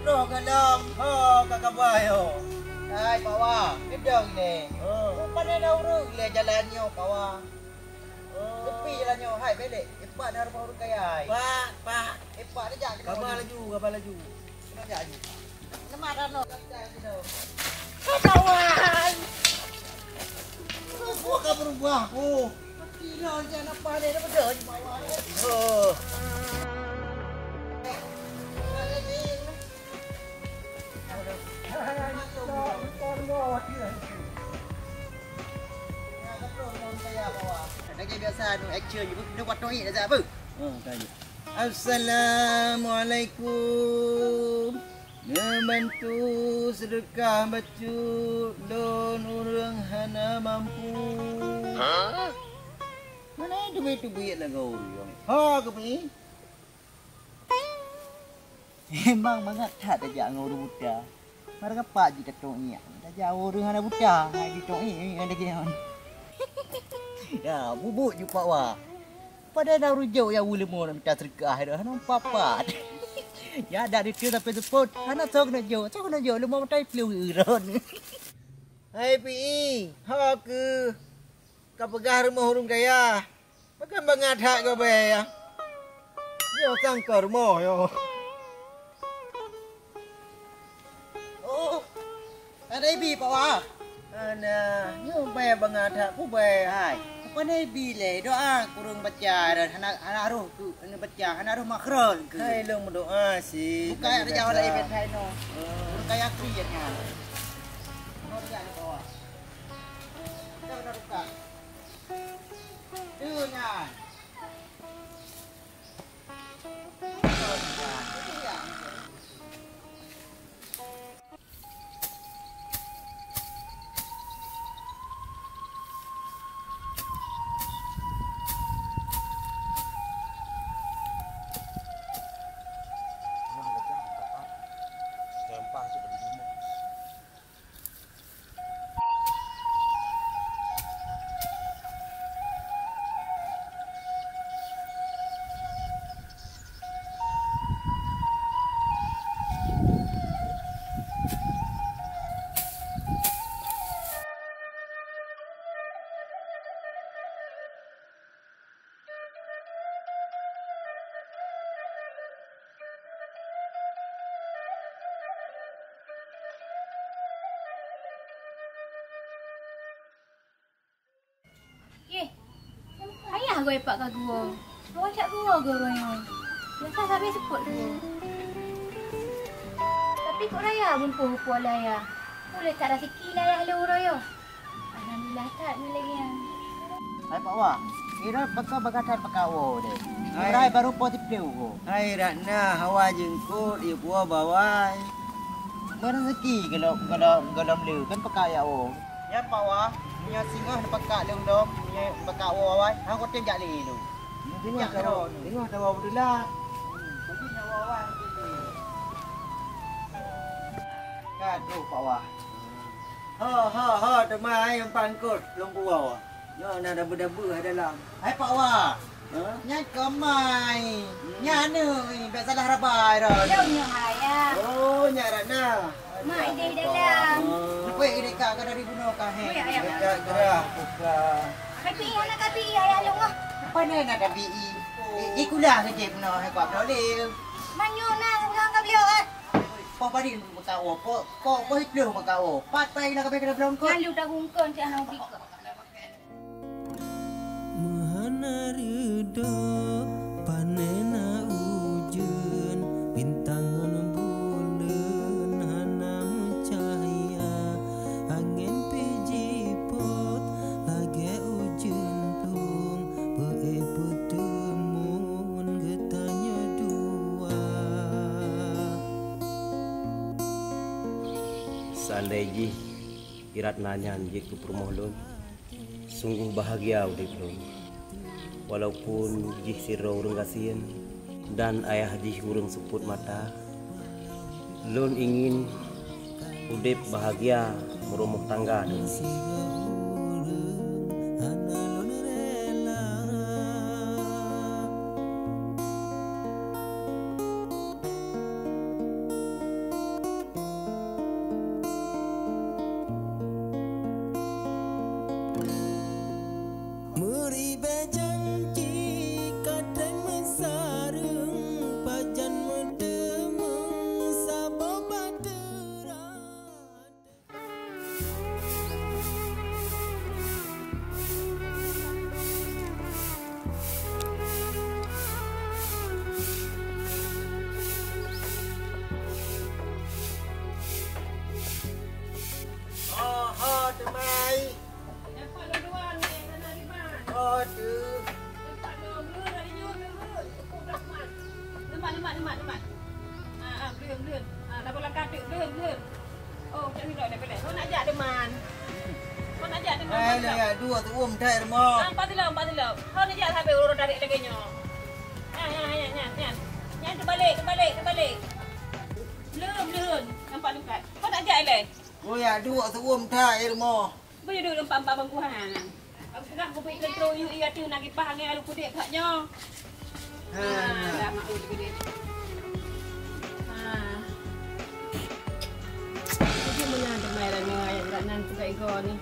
Roh kalam, kakak bayo. Hai pawa, gedang ni. Pandai dah urut le jalannya pawa. Tepi jalannya, hai balik. Epak dah rumah urut kaya. Pak. Epak dah jak. Kapal laju. Kena jak ni. Nama rano. Kawan. Aku akan berubah aku. Kira jangan apa ni dah beda di bawah. Lagi biasa action je pun buat toik dah apa? Tanya. Assalamualaikum. Membantu sedekah baju don orang hana mampu. Mana duit lah kau orang. Kau ni. Memang banget tak ada ngurus budak. Mereka pak je ketok ni. Dah jauh dengan anak budak. Hai ketok ni ada gini. Ya, bubuk je pak wah. Pada dah rujuk yang ulama nak minta serkah dah. Nampak pak. Ya dah dia tapi support. Anak sok nak jo. Sok nak jo lemah matai flu iron. Hai pi. Ha ke. Kau pegah rumah urung kaya. Makan bangat hak kau bay ya. Yo sangka rumah yo. Ada ibi pak wah. Ana, yo bay bangat hak ku bay hai. Apa ni bile doa kurung baca dan anak roh tu baca anak roh makron ke. Hai long berdoa sih. Bukan ada jauh lagi bet hai no. Kayak kriatnya. No dia ni bawa. Dah ruka. Tu nya. Ayah gue pak kat gua. Awak cak gua ke orangnya. Biasa sampai sebut gua. Tapi kok raya pun puan ayah. Boleh tak rasa kila ayah le orangnya. Alhamdulillah tak ni lagi yang. Hai pak wah. Kira bakal bagatan pakawo deh. Hai baru poti pleu. Hai Ratna hawa jengkut di buah bawai. Rezeki kalau leu kan pakaya o. Ya pak wah. Nya singgah nak pakak leung dom, nya pakak wawai. Hang kau tengok li lu. Tengok dah wawa dah. Bagi nak wawai ni. Gaduh pak wah. Ha temai yang pangkut long buau. Yo nak dabu-dabu dalam. Hai pak wah. Nya kemai. Nya ni tak salah rabai dah. Jauh nya ayah. Oh nya Ratna. Mak ide dalam. Apa ide kak dari bunuh kah he? Gerah. Tapi anak tapi ayah long ah. Apa ni nak tapi ikulah kerja bunuh he kau boleh. Manyo na ngang ka beliau ah. Po padin makao po hitlo makao. Patay na kape kada blong ko. Ngalu dah gungkon si anak bika. Mahana ridho panena ujen bintang bulan hanam cahaya angin pijipot lagi ujen tung bee petemun getanya dua Saleji irat nanya anjik tu permohlon Sungguh bahagia udip lo. Walaupun jih siro urang kasihan dan ayah jih urang suput mata. Lon ingin udip bahagia merumah tangga dengan dua tu tak remah. Empat tilam. Kau ni jangan sampai urut tarik lagi nyo. Nyan terbalik. Belum. Nampak dekat. Kau nak ajak leh? Oh ya, dua tu tak remah. Boleh duduk empat bangkuan. Aku dah aku pergi kontrol you ia tu nak kipah angin alu kudik kaknya. Dah mak ulu gede. Jadi mana ada mainannya ayat ranan juga ego ni.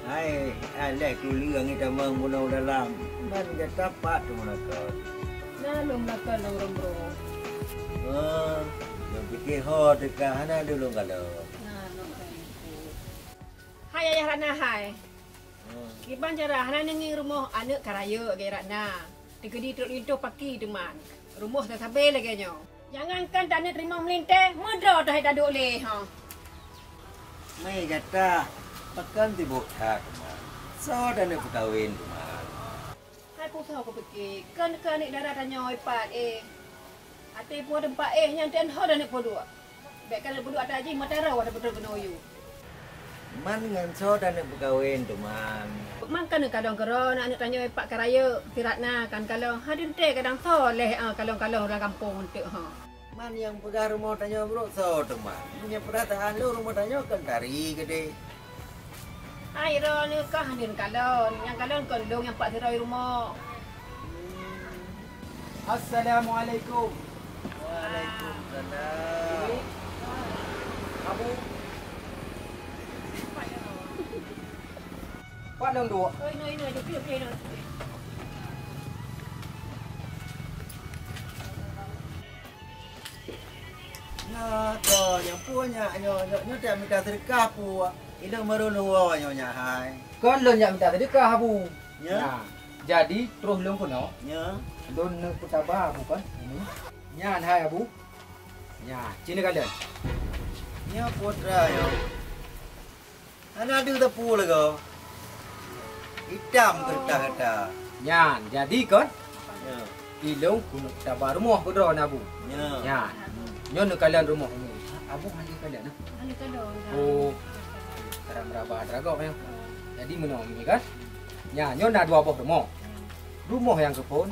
Hai, alek tu liang kita mengunau dalam. Man dia tapak tu mereka. Nah, lom nakal orang bro. Dia fikir hot dekat hana dulu kalau. Nah, lom kan. Hai ayah Rana hai. Kiban cara hana nengi rumah anak karaya ge Rana. Digedi truk lintuh paki teman. Rumah dah sampai lagi nyo. Jangankan tak nak terima melinteh, modal dah tak duk leh ha. Mai kata pakan tibuk tak. So dan nak berkahwin teman. Hai pu tahu ko fikir. Kan ni darah tanya ipat Ate pu tempat yang ten ho dan nak podua. Baik kan podua ada aji matara ada betul benoyu. Man dengan so dan nak berkahwin teman. Man kan kadang-kadang nak tanya ipat karaya Tiratna kan kalau hadir teh kadang soleh kalau orang kampung untuk ha. Man yang pegang rumah tanya bro so teman. Punya perasaan lu rumah tanya kan tari gede. Hai ro ni kah hadir kalon yang kalon kondong yang pak tirai rumah. Assalamualaikum. Waalaikumsalam. Abu. Pak dong dua. Oi no okey no. Nah, to yang punya nyo dah minta sedekah pu. Ini meruno nyonya hai. Kon lon yang minta sedekah Abu. Ya. Nah, jadi terus lon kono. Ya. Lon nak putabah Abu kan. Ini. Nyan hai Abu. Ya, cina kalian. Ya putra yo. Ana ada tepu lego. Hitam kertas. Nyan, jadi kon Ya. ilong kuno putabah rumah kodron Abu. Ya. Nyan. Nyon nak kalian rumah ini. Abu hanya kalian nah. Ani kalon. Oh. Sekarang berapa dragok ya? Jadi menong ini kan? Ya, nyon ada dua boh rumah. Rumah yang kepon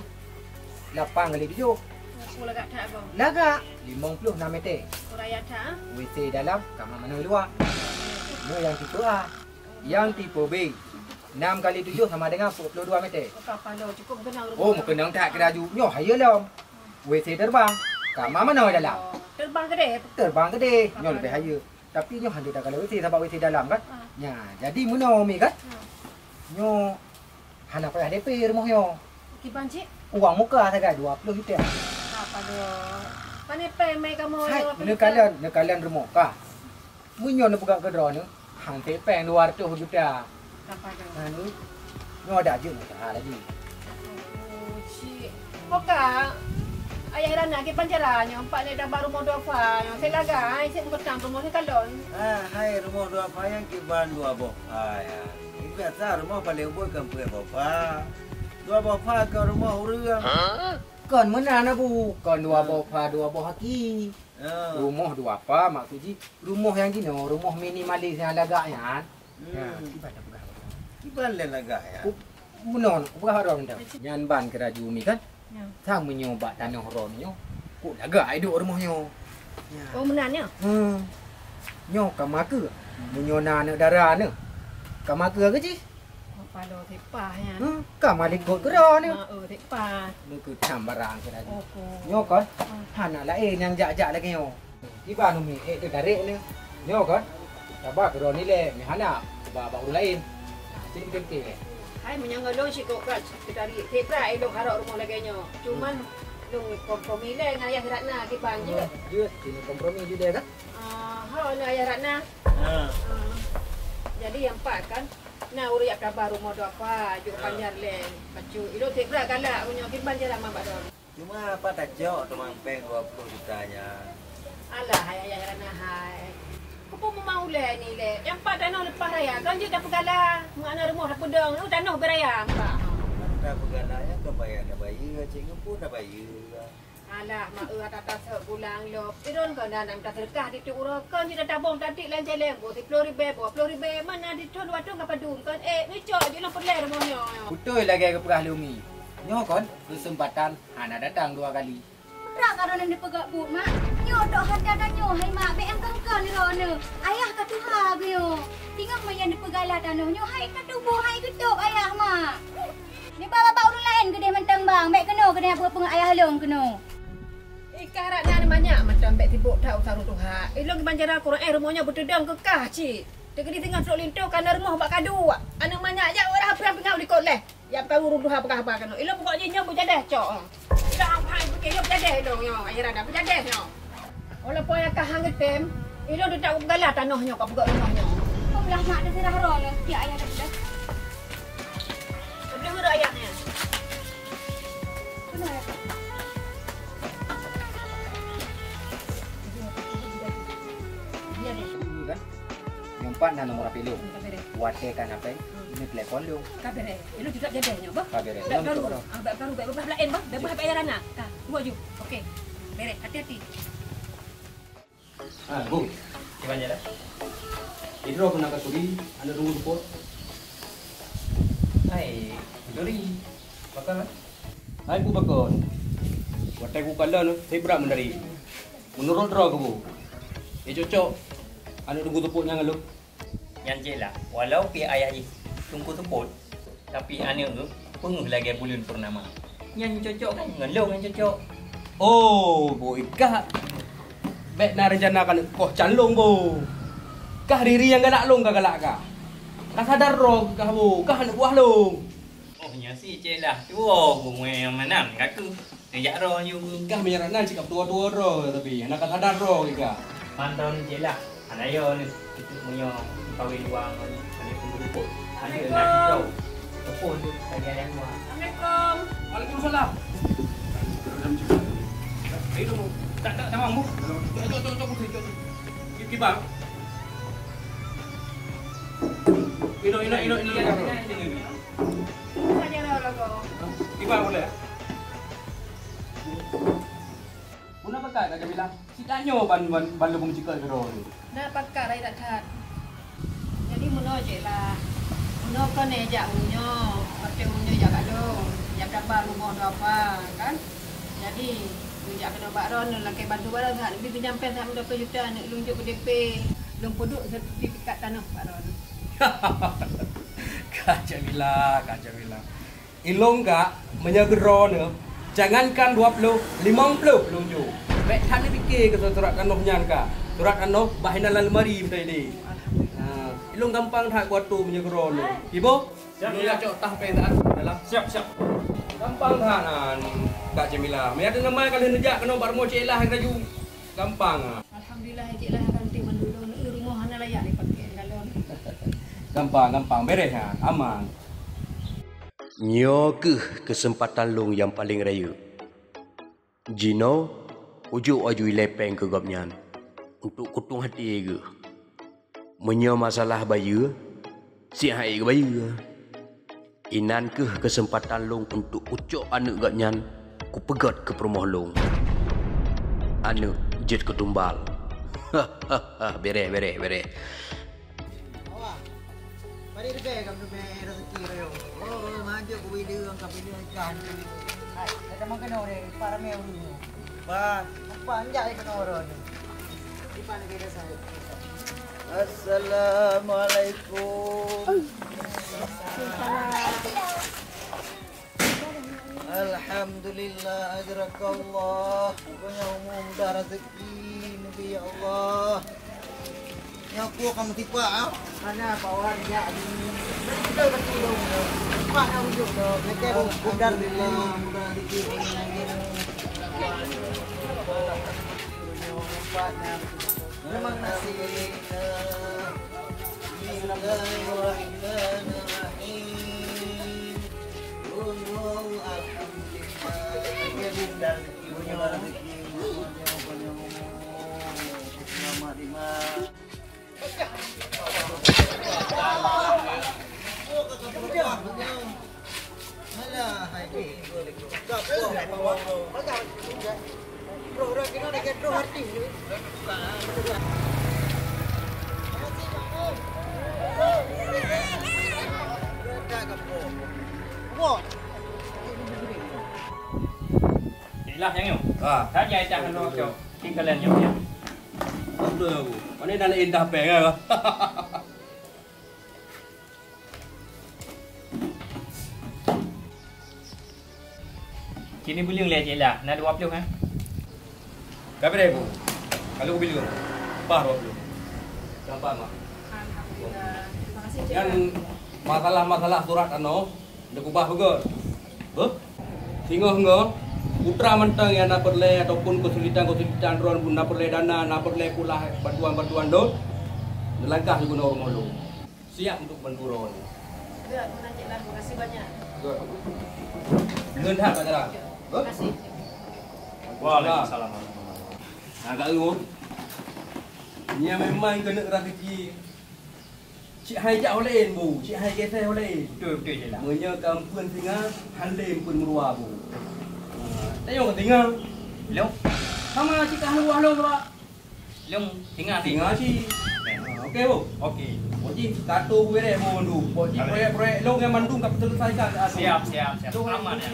8 kali 7. Aku lagak tak bang. Laga 56 meter. Kuraya tak. WC dalam, kamar mandi luar. Ini yang tipe A. Yang tipe B. 6 kali 7 sama dengan 42 meter. Kapan dah cukup kenal rumah. Oh, mungkin tak kira nyoh haya lom. WC terbang. Kamar mana dalam? Terbang gede. Terbang gede. Nyoh lebih haya. Tapi nyoh hanya tak kalau WC sebab WC dalam kan? Ya, jadi mana mi kan? Nyoh hana payah DP rumah nyoh. Kiban cik. Uang muka saja 20 juta. Apa dah? Pane pemai kamu. Hai, nak kalian rumah kah? Munyo nak buka kedra ni, hang tepeng 200 juta. Apa dah? Nah ni, nyo ada je nak lagi. Oh, cik. Poka. Ayah Rana ke pancaranya, empat ni dah baru modal fa. Saya lagai, saya petang rumah ni kalon. Hai rumah dua payang kiban dua boh. Hai. Biasa rumah paling buat kampung bapa. Dua bapa ke rumah urang. Kon mana nak bu? Kon dua bapa, dua bapa haki. Rumah dua apa maksud ji? Rumah yang gini, rumah minimalis yang lagaknya. Ya, tiba dah pegang. Ibalik lagak ya. Menon, berapa orang dah? Nyan ban keraju mi kan? Ya. Sang menyoba tanah ron nyo. Ku lagak hidup rumahnya. Oh menannya. Nyo kamaka. Menyona nak darah ne. Kamaka ke ji? Apa lo tepah ya. Kamalik kot gerak ne. Tepah. Ni ku tam barang keraju. Oh. Nyo kan? Hana lain yang jak-jak lagi nyo. Iba nu mi tu tarik ne. Nyo kan? Tabak gerak ni le, mi hana ba orang lain. Sini kente. Hai menyanggalong si kok kat dari tepra elok harok rumah lagi nyo. Cuman dong kompromi le dengan ayah Ratna ke bang je. Je, sini kompromi juga kan? Halo ayah Ratna. Jadi yang pak kan. Nah uriak kabar rumah do apa, juk panjar le. Bacu ilo tepra galak punya ke bang je ramah badon. Cuma apa tak jauh teman peng 20 jutanya. Alah hai ayah Ratna hai. Apa mau le ni le? Yang pak tanah lepas raya kan je dah pegala. Mana rumah dah pedang, lu tanah beraya pak. Dah pegananya ke bayar dah bayar, cikgu pun dah bayar. Alah, mak atas pulang lo. Tiron kau dah nak minta sedekah di tu kan dia tabung tadi lan jalan bo 10,000 mana di tu waktu ngapa dum kan ngecok je lo perle rumahnya. Betul lagi ke perah lumi. Nyo kon kesempatan ana datang 2 kali. Rak karo nang dipegak bu mak. Nyo dok hada dan nyo hai mak be ang kangkang ni rona. Ayah ka tu ha bio. Tinggal mayan dipegala tanah nyo hai ka tu bo hai gedok ayah mak. Ni bawa orang lain gede mentang bang. Mek kena apa peng ayah long kena. Ikan rak ni banyak macam bek tibuk tahu taruh tuha. Ilong banjara Quran rumahnya betedang kekah cik. Tegedi tengah truk linto kana rumah bak kadu. Anak banyak je orang apa pengau di koleh. Ya tahu rumah apa apa kan. Ilong pokoknya nyo berjadah cok. Ilong hai pergi yo berjadah ilong nyo. Ayah ada berjadah nyo. Walaupun ayah kah hang tem, ilong dia tak galah tanahnya kau pegak rumahnya. Kau belah mak dah serah rona. Ya ayah dah dah. Sebelum huruf ayahnya. Kena ayah. Kan? Nyumpan na nomor api lu. Wate kan apa? Ini telepon lu. Kabere. Ilong tidak jadahnya bah. Kabere. Bak baru. Bak baru bak belah lain bah. Bak belah ayah Rana. Tah, buat ju. Okey. Bere, hati-hati. Bung. Gimana dah? Ini aku nak kasuri, anda tunggu support. Hai, dari bakal. Hai ku bakal. Watai ku kala no, saya berat mendari. Menurut draw ke bu. Cocok. Anda tunggu tepuknya ngalu. Yang je lah, walau pihak ayah ni tunggu teput, tapi anak tu penguh lagi bulan purnama. Yang cocok kan, ngelong yang cocok. Oh, bu ikah. Bek na rencana kan koh calong bu. Kah diri yang galak long galak kah? Kah sadar roh kah bu, kah nak buah long. Oh, nya si je lah. Wow, bunga yang mana ngaku. Yang roh you. Kah menyarat nan cakap tua-tua roh tapi nak sadar roh ikah. Mantau ni je lah. Anak yo ni itu punya kawin luang ni. Anak tunggu teput. Anak nak hijau. Teput tu bagi ayah luar. Assalamualaikum. Waalaikumsalam. Ayo tu. Tak sama mu. Jom. Kibang. Ino. Saja lah logo. Kibang boleh. Puna pakai tak bilang. Sidaknya ban lubung cikal ke roh ni. Dah pakar ai tak kat. Jadi muno je lah. Muno kan ejak munyo. Pakai munyo jak kadong. Jak kabar rumah do apa kan. Jadi Lunjak kena bak ron laki bantu barang hak lebih pinjamkan hak 20 juta nak lunjuk ke DP. Long poduk sertifikat tanah bak ron. Kacau bila. Ilong gak menyegera ne. Jangankan 20, 50 lunjuk. Baik tak ni fikir ke surat tanahnya ka. Surat tanah bahan dalam lemari betul ni. Ilong gampang tak kuat tu menyegera ne. Ibu, siap cok tah pentas dalam. Siap. Gampang kan Kak Jamila. Mai ada nama kalian nejak kena bar mo celah raju. Gampang. Alhamdulillah cik lah kan timan dulu rumah ana layak dipakai galon. Gampang beres kan. Aman. Nyo kesempatan long yang paling raya. Jino ujuk ajui lepeng ke gapnyan untuk kutung hati ke. Menyo masalah bayu si hai ke bayu. Inan kesempatan long untuk ucok anak gapnyan ku pegat ke perumah long. Anak jet ketumbal. Bere. Mari lebih kamu lebih rezeki raya. Oh, maju ku video ang kabili kan. Ay, ada mang kano re para me dulu. Ba, apa anja kano ron. Di mana kita saya. Assalamualaikum. Alhamdulillah ajrakallah. Pokoknya umum dah rezeki Nabi ya Allah. Yang aku kamu tipe ah. Mana pawan ya ini. Kita betul dong. Pak nak ujuk dong. Mereka budar bila mudah dikit lagi. Memang nasi Bismillahirrahmanirrahim. Alhamdulillah. Punya rezeki. Selamat lima. Inilah yang yo. Saya ajak kena kau tinggalan yo ya. Betul aku. Mana dah nak indah peng ah. Kini beli le je lah. Nak 20 kan? Kapan dah bu? Kalau aku beli apa 20? Gampang mak. Alhamdulillah. Terima kasih Cik. Yang masalah-masalah surat ano, dah kubah bagus. Sehingga putra mentang yang nak perle ataupun kesulitan ron pun nak perle dana, nak perle pula bantuan dot. Langkah juga orang mulu. Siap untuk bantu ron. Ya, Cik lah. Terima kasih banyak. Ngeun tak cara. Terima kasih. Waalaikumsalam. Agak urut. Ni memang kena rezeki. Cik hai jak oleh bu, cik hai geseh oleh. Betul je lah. Munya kampun singa halim pun merua bu. Tengok tinggal. Long, Sama cik kahlu ahlu ba. long tinggal ni. Tinggal si. Okey bu. Okey. Boji katu bere bu ndu. Boji proyek long yang mandung kap selesaikan. Siap. Long Aman ya.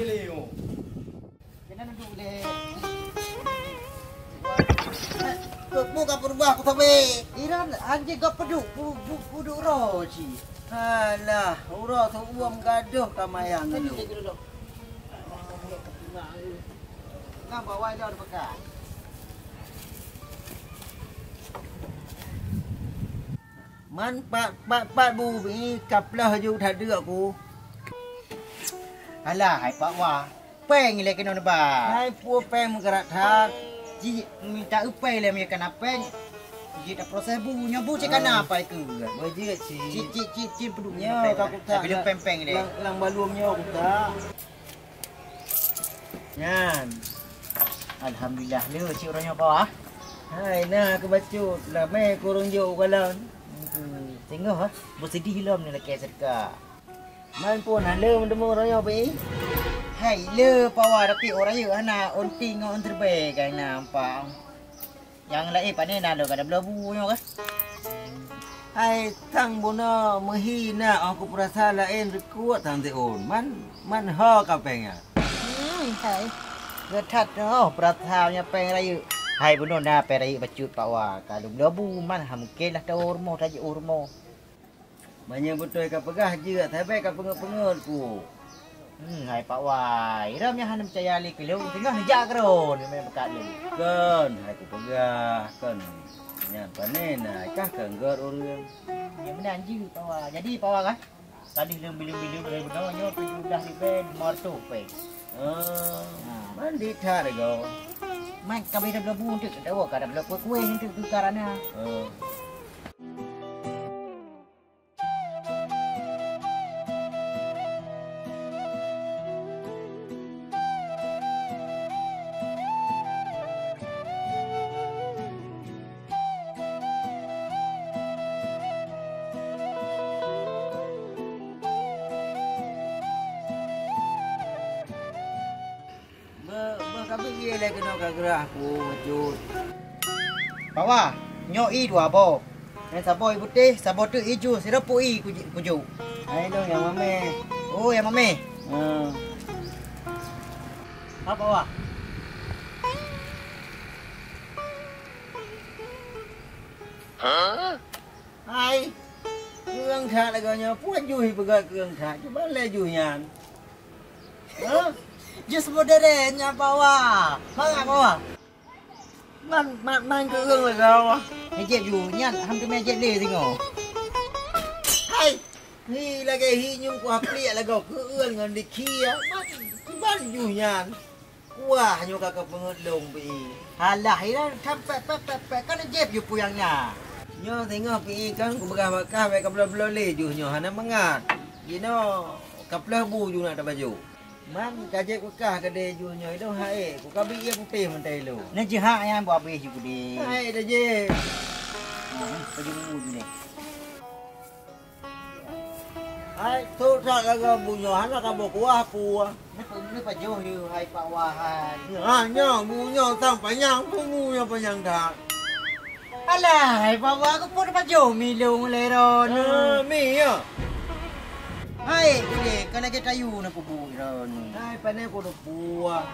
Kena duduk deh. Buka perubahan aku sampai Iran anjing kau peduk puduk roci. Alah, urut tu uam gaduh kamayang tu. Ngam bawa dia bekas. Man pat bu ni kaplah ju tak ada aku. Alah, hai pak wah. Peng le kena ba. Hai pu peng menggerak tak. Ji minta upai le mereka nak peng. Ji dah proses bunya bu cik kana apa ke? Boji cik peduknya aku tak. Bila peng-peng le. Lang balumnya aku tak. Nyan. Alhamdulillah le cik orangnya apa ah? Hai nah aku bacut lah mai kurung jo galan. Tengok ha. Bersedih lam ni laki sedekah. Man pun hala mendemu orangnya be. Hai le pawa tapi orang ye ana onting on terbaik kan nampak. Yang lain pandai nak lo kada belabu nya ke. Hai tang bona menghina aku perasa lain rekuat tang on. Man ha ka pengnya. Hai. Getat oh perasanya peng rayu. Hai bono na pe rayu bacut pawa kalau belabu man ha mungkin lah urmo taji urmo. Banyak betul ka pegah je tapi ka pengut-pengut ku. Hai Pak Wai, ram yang hanam percaya li kilo tengah hejak kron memang bekat ni. Kan, hai ku pegah kan. Nya panen kah kengger orang. Yang benar anjing Pak Wai. Jadi Pak Wai kan tadi bilu-bilu dari benar nyo pejudah di ben martu pe. Mandi thar go. Mai ka be dah bu untuk dawa ka dah kue untuk tukarannya. Kami ye lagi nak gerah aku wujud. Bawa nyoi dua bo. Yang saboi putih, saboi tu hijau, sirap pui kuju. Hai dong yang mame. Oh, yang mame. Apa wah? Hai. Cương thà là gọi nhau phút vui bữa cương thà chứ bán lê vui nhàn. Just modern nya bawa. Mang apa? Man cương là sao? Cái dẹp dù nhàn, ham cái mẹ dẹp lê gì ngổ. Hai. Hi là cái hi nhung của plia là gọc cứ ương ngon đi kia. Bán vui nhàn. Wah, nyo kakak pengelong bi. Halah, ira sampai kan dẹp dù puyang nya. Nyo tengok pergi kan ku bekah-bekah baik kabla-bla lejuh nyo hana mengat. Gino kaplah bu ju nak ada baju. Man kajek bekah kade ju nyo itu hae ku kabi ia putih mentai lu. Ni je hak yang buat habis ju di. Hae dah je. Baju bu ju ni. Hai tu tak laga bu nyo hana ka bo kuah pu. Ni baju you hai pak wah hai. Ha nyo bu nyo tang panjang bu nyo panjang dak. Alah, bawa aku pun baju milung leron. Mi ya. Hai, boleh kalau kita yu nak pupu leron. Hai, pandai aku dah puah.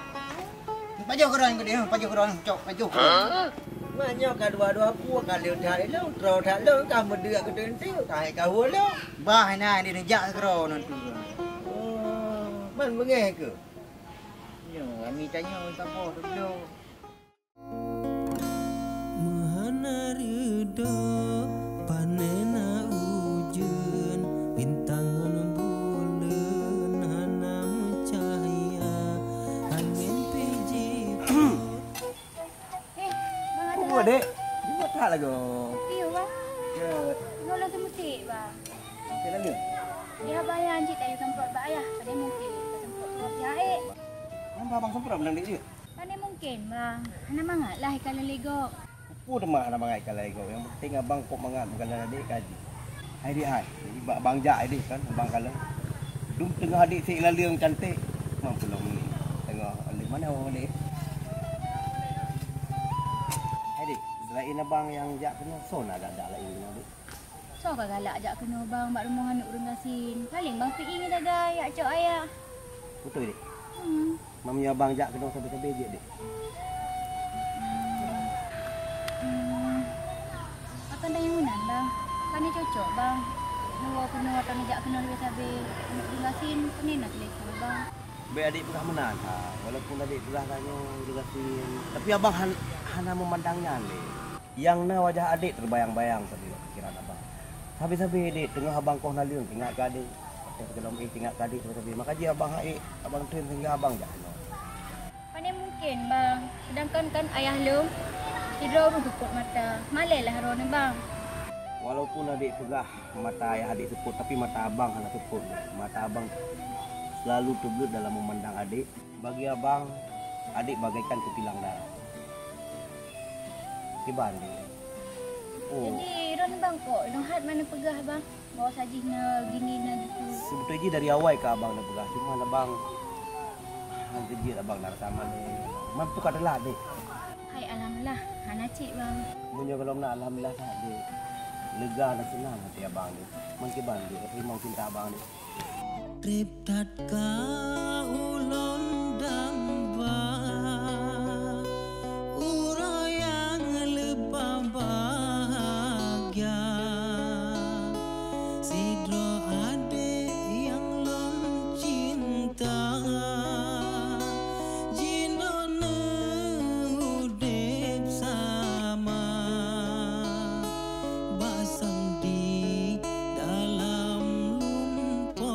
Baju keron ke dia, baju keron cok baju. Banyak ka dua-dua puah kali dah lu, terus dah lu kamu dia ke tentiu, tai kau lu. Bah nah dia jak keron nanti. Oh, man mengeh ke? Yo, kami tanya tak apa dulu. Ridho panena ujen bintangan bulan hanam cahaya angin piji. Apa dek? Dia tak lagi. Iya bang. Ya, Nolong kemutik bang. kita lagi. Dia bayar cik tak tempat bayar. Pada mungkin tempat keluar jahit. Abang semprot menang dia. Pada mungkin bang. Hana mangatlah kalau legok. Apa demak nak mangai kalau ego. Yang penting abang kok mangat bukan adik kaji. Hai dia hai. Jadi abang jak adik kan abang kalau. Dum tengah adik si laliang cantik. Mampu long ni. Tengok adik mana orang ni. Hai dik, selain abang yang jak kena son ada lain adik. So kau galak ajak kena bang mak rumah anak urang asin. Paling bang pergi ni dah gay ajak ayah. Betul dik. Mamnya abang jak kena sampai je dik. Akan dah yang unan bang. Kan ni cocok bang. Nuwa kena atau ajak kena lebih sabi. Anak urang asin ni nak lekor bang. Be adik pernah menang. Walaupun adik pernah tanya urang tapi abang hana memandangnya ni. Yang na wajah adik terbayang-bayang tadi pikiran abang. Habis-habis adik tengah abang kau naliung ingat ke adik. Kalau ingat ke adik tapi maka dia abang adik abang train sehingga abang jangan. Pandai mungkin bang. Sedangkan kan ayah lu tidur tutup mata. Malailah rona bang. Walaupun adik pegah mata ayah adik seput tapi mata abang hanya seput. Mata abang selalu tegut dalam memandang adik. Bagi abang adik bagaikan kepilang darah. Kiban dia. Oh. Jadi ron bang kok hat mana pegah bang. Bawa sajihnya gini na gitu. Sebetulnya dari awal ke abang dah pegah. Cuma abang nanti dia abang dah sama ni. Mampu kat adalah adik. Hai alhamdulillah. Hana cik bang. Punya kalau nak alhamdulillah tak adik. Lega dan senang hati abang ni. Mungkin bang dia terima cinta abang ni. Trip tatka ulon dang ba uro yang lebah bahagia sidro ade yang lon cinta jino udep sama basang di dalam lumpur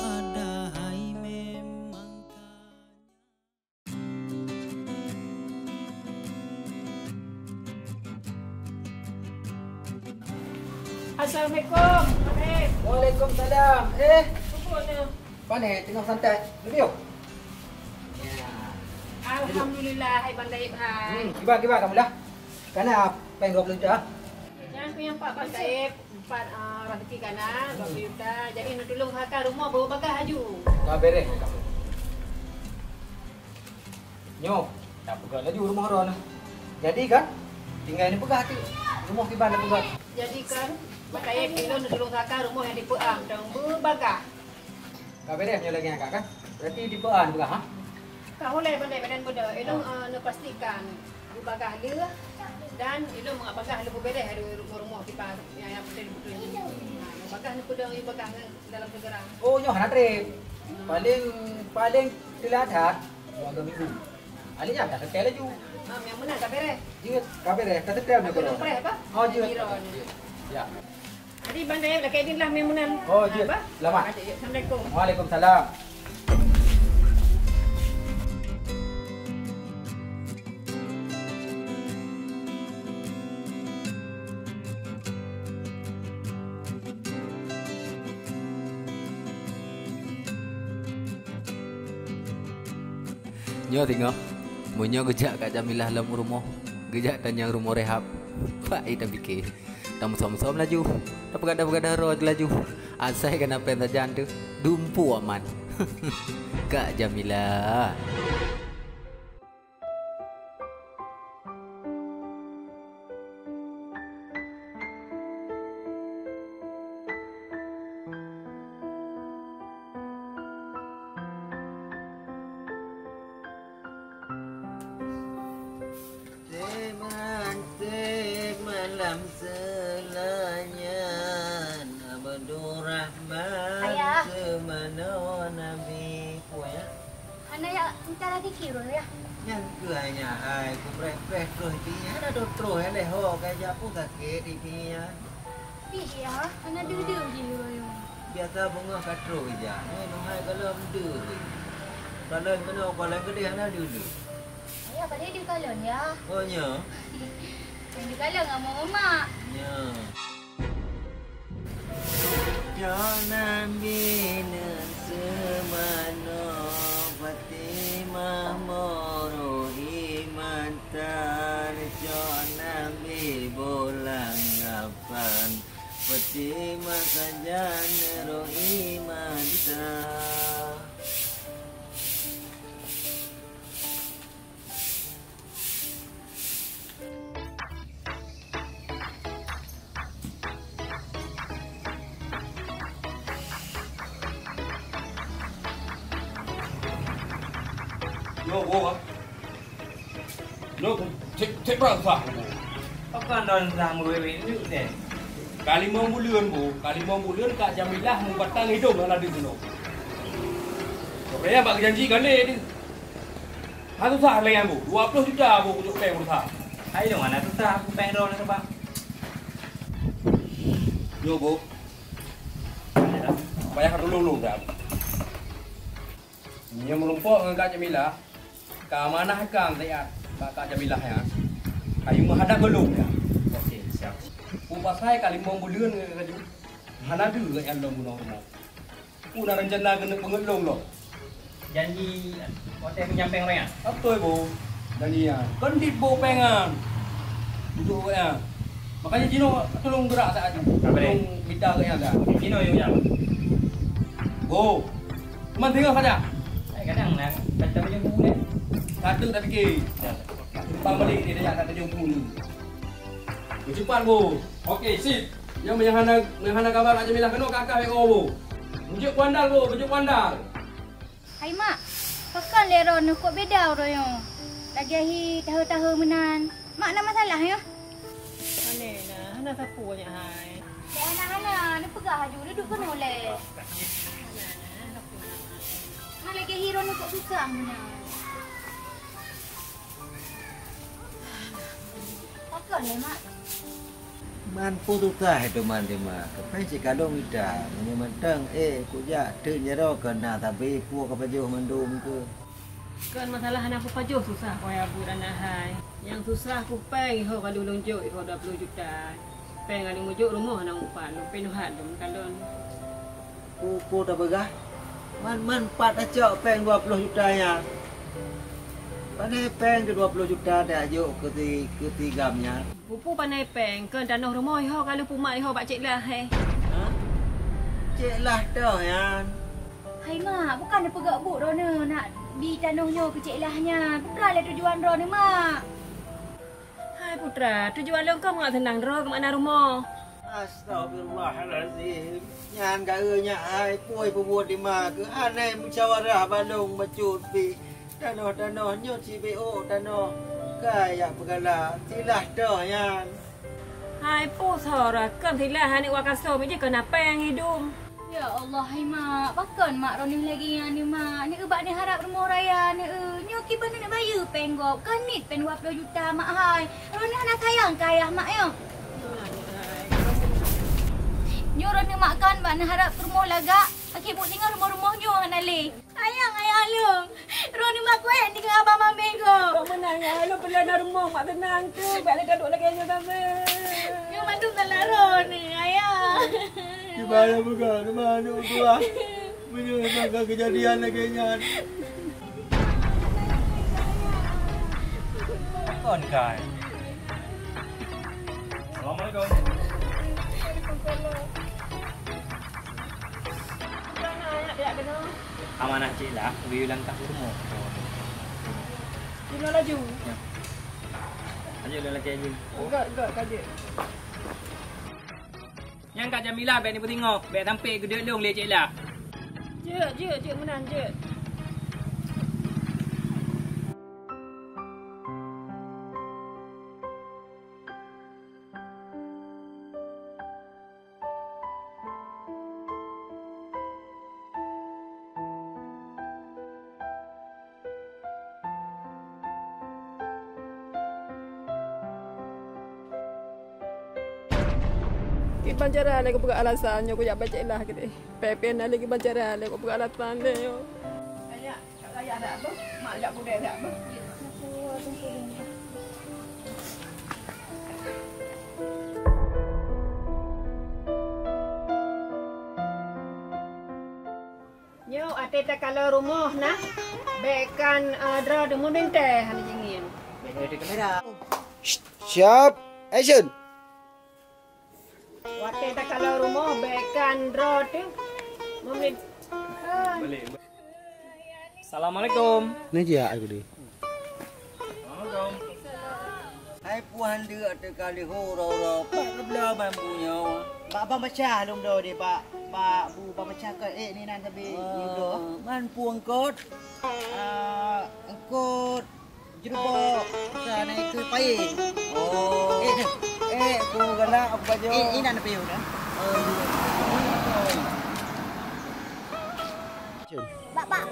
padahal memang Assalamualaikum. Waalaikumsalam. Pukul ni. Pandai tengah santai. Lebih. Alhamdulillah hai bandai hai. Kibar kamu dah. Kana peng 20 juta. Yang aku yang 4 bandai 4 rezeki kanan 20 juta. Jadi nak tolong hakar rumah bawa bagah haju. Dah beres kamu. Nyo, tak pegang lagi rumah orang. Jadi kan tinggal ni pegah hati. Rumah kiban nak buat. Jadi kan pakai kilo nak tolong kakak rumah yang dipeang dan berbagah. Kau beres nyo lagi akak kan? Berarti di pean juga ha? Kau boleh pandai badan muda. Elong nak pastikan berbagah dia dan elong mengabagah lebih beres ada rumah-rumah kiban yang betul-betul. Bagah ni pedang ni bagah dalam segera. Oh nyo hana trip. Paling teladat 2 minggu. Alinya tak ketel laju. Yang mana tak beres? Ingat kau beres kata trip nak Belum beres apa? Oh je. Ya. Jadi bandai lah kayak lah memunan. Oh je. Selamat. Assalamualaikum. Waalaikumsalam. Nyo tengok. Munyo gejak kat Jamilah dalam rumah. Gejak tanya rumah rehab. Pak ita fikir. Tamu som-som laju. Tak pegadah-pegadah roh laju. Asai kan apa yang terjadi tu. Dumpu aman. Kak Jamilah. Malam selanya Abdul Rahman Ayah. Semana Nabi Puaya Anak ya entar lagi kira ya. Yang keanya ai ku preh terus dia ada terus ele ho kaja pun sakit di dia Ih ya, anak duduk je yo. biasa bunga katro je ni no hai kalau mdu kalau kena kalau gede ana dulu Ayah pada dia kalon ya. oh nya Yang dia kalon dengan mak. nya Jangan bina semana Fatimah moro iman tar Jangan bolang ngapan Fatimah saja nero iman tar Yo, bo. Lo cek berapa sah? Apa don sama wewe ni deh. Kali 5 bulan bo, kali 5 bulan Kak Jamilah membatang hidung ala di sana. Korang bagi janji kali ni. Hatu sah lagi bo, 20 juta bo untuk pay berusaha. Hai dong anak tu tak aku pengen don sebab. Yo bo, bayar dulu dah. Yang merumpok dengan Kak Jamilah, keamanah kang saya Kak Jamilah ya. Kayu menghadap belum ya. Okey, siap. Pasal kali 5 bulan ke hana du ke yang dong rumah. Una rencana kena pengelong lo. Janji hotel menyampaikan orang ya. Apa bo? Dan iya, kan di bo pengan. Duduk ya. Makanya Jino tolong gerak saat ini. Tolong minta ke yang dah. Gino yang jam. Bo. Man tinggal saja. Kadang nak baca baju buku ni. Satu tak fikir. Bang balik dia dah tak jumpa ni. Cepat bo. Okey, sip. Yang menghana kabar Kak Jamilah kena kakak eko bo. Bujuk pandal bo, bujuk pandal. Hai mak. Pakan leron kok beda royo. Lagi ahi tahu-tahu menan. Mak nak masalah ya? Ane nah, hana sapu nya hai. Ya anak-anak, ni pegah haju duduk kena oleh. Mak lagi hero ni kok susah menan. Pakan le mak. Man putukah itu man di mak. Kepai si kadong ida. Menyemantang kuja tu jero kena tapi pu ke baju mendum ke. Kan masalah anak aku pajuh susah kau ya bu dan hai. Yang susah aku peng ho kalau lonjok ho 20 juta. Peng ali mujuk rumah nang upan penuh hadum kalon. Pu tak begah. Man 4 acak peng 20 juta ya. Pandai peng ke 20 juta dah ajuk ke tigamnya. Pupu pandai peng kan tanah rumah ho kalau pumak ho pak cik lah hai. Ha? Cik lah dah ya. Hai mak, bukan dia pegak buk rona nak di tanahnya kecik lahnya. Bukanlah tujuan rona mak. Hai putra, tujuan lo kau nggak tenang ro ke mana rumah? Astagfirullahalazim. Nyan ka nya ai puai buat di ma ke anai musyawarah balong bacut pi. Dano nyot CBO dano kaya pegala silah dah yan. Hai pu sora, kan tilah hani wakaso meje kena peng hidung. Ya Allah, hai mak. Bakon mak ronih lagi yang ni mak. Ni ubak ni harap rumah raya ni. Ni okey benda nak bayar penggop. Kan ni pen 20 juta mak hai. Ronih nak sayang kaya mak yo. Nyo ronih mak kan bak nak harap rumah lagak. Okey bu tinggal rumah-rumah nyo kan ali. Ayang long. Ronih mak kuat tinggal abang mambeng ko. Kau menang ya, lo perlu nak rumah mak tenang tu. Balik duduk lagi nyo tame. Nyo mandu dalam ronih ayang. Di mana bukan? Di mana gua? Menyangka kejadian lagi nyan. Kon kai. Assalamualaikum. Amanah cik lah, beli langkah rumah. Sino laju. Aja lu lagi aja. Enggak kaje. Yang Kak Jamilah baik ni pun tengok. Baik tampil gede long le cik lah. Je menang je. Bancara lagi buka alasan yo kuya baca lah gitu. Pepen lagi bancara lagi buka alasan deh yo. Ayah, ayah ada apa? Mak ada budaya ada apa? Yo, ate tak kalau rumah nah. Bekan draw demu bente hani jingin. Ada kamera. Siap. Action. Wate tak kalau rumah bekan draw tu. Momen. Balik. Assalamualaikum. Ni dia aku ni. Assalamualaikum. Hai puan dia ada kali horo pak belah mampunya. Pak abang baca lum do dia pak. Pak bu pak baca kat ni nan tabi ni do. Man puang kot. Kot jeruk sana itu pai. Oh. Ku galak apa jo. Ini nan tabi dah. Bapak.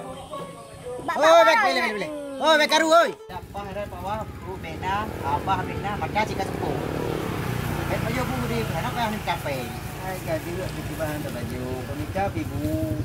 Oh, boleh. Oh, bekaru oi. Dapat ada bawah bu bena, abah bena, maka jika sepuh. Ayo bu di mana kau ni kafe. Hai, jadi di bahan baju. Kami kafe bu.